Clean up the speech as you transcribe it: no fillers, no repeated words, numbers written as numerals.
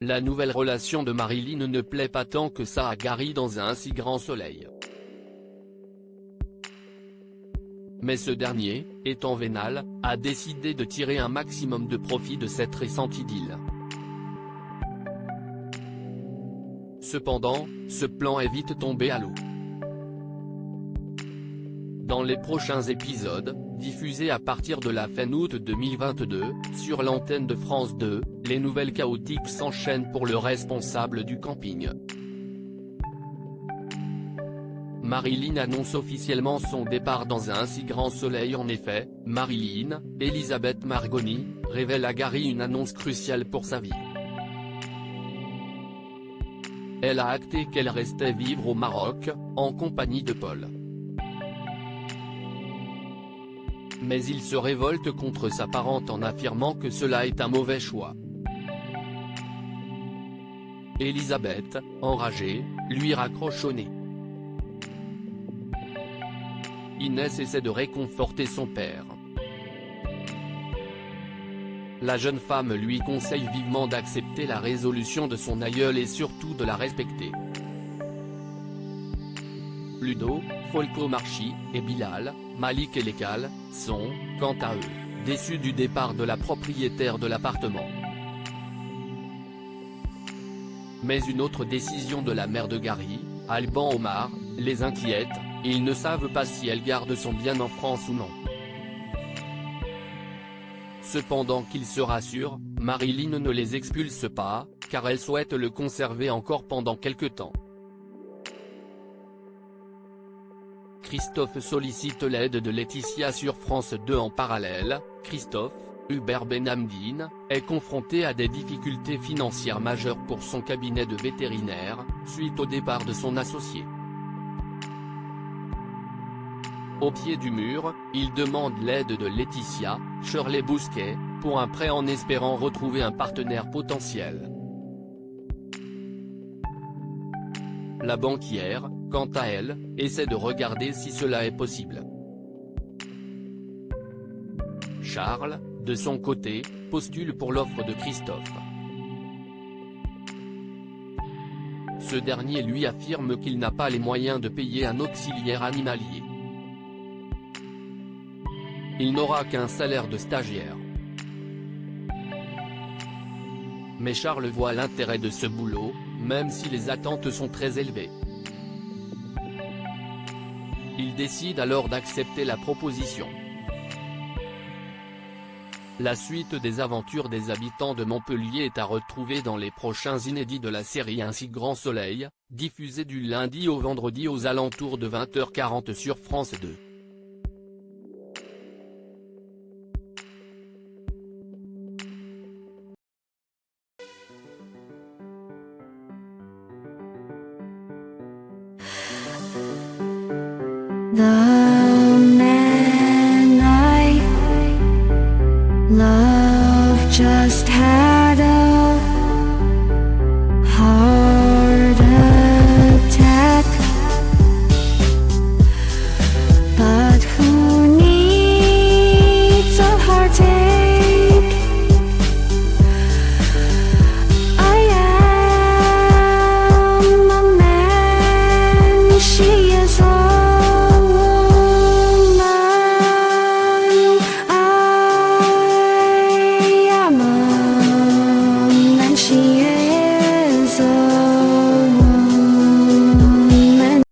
La nouvelle relation de Marilyn ne plaît pas tant que ça à Gary dans Un si grand soleil. Mais ce dernier, étant vénal, a décidé de tirer un maximum de profit de cette récente idylle. Cependant, ce plan est vite tombé à l'eau. Dans les prochains épisodes, diffusés à partir de la fin août 2022, sur l'antenne de France 2, les nouvelles chaotiques s'enchaînent pour le responsable du camping. Marilyn annonce officiellement son départ dans Un si grand soleil. En effet, Marilyn, Elisabeth Margoni, révèle à Gary une annonce cruciale pour sa vie. Elle a acté qu'elle restait vivre au Maroc, en compagnie de Paul. Mais il se révolte contre sa parente en affirmant que cela est un mauvais choix. Elisabeth, enragée, lui raccroche au nez. Inès essaie de réconforter son père. La jeune femme lui conseille vivement d'accepter la résolution de son aïeul et surtout de la respecter. Ludo, Folco Marchi, et Bilal, Malik et Lekal, sont, quant à eux, déçus du départ de la propriétaire de l'appartement. Mais une autre décision de la mère de Gary, Alban Omar, les inquiète. Ils ne savent pas si elle garde son bien en France ou non. Cependant qu'ils se rassurent, Marilyn ne les expulse pas, car elle souhaite le conserver encore pendant quelque temps. Christophe sollicite l'aide de Laetitia sur France 2 en parallèle. Christophe, Hubert Benhamdine, est confronté à des difficultés financières majeures pour son cabinet de vétérinaire, suite au départ de son associé. Au pied du mur, il demande l'aide de Laetitia, Shirley Bousquet, pour un prêt en espérant retrouver un partenaire potentiel. La banquière, quant à elle, essaie de regarder si cela est possible. Charles, de son côté, postule pour l'offre de Christophe. Ce dernier lui affirme qu'il n'a pas les moyens de payer un auxiliaire animalier. Il n'aura qu'un salaire de stagiaire. Mais Charles voit l'intérêt de ce boulot, même si les attentes sont très élevées. Il décide alors d'accepter la proposition. La suite des aventures des habitants de Montpellier est à retrouver dans les prochains inédits de la série Un si grand soleil, diffusée du lundi au vendredi aux alentours de 20h40 sur France 2. The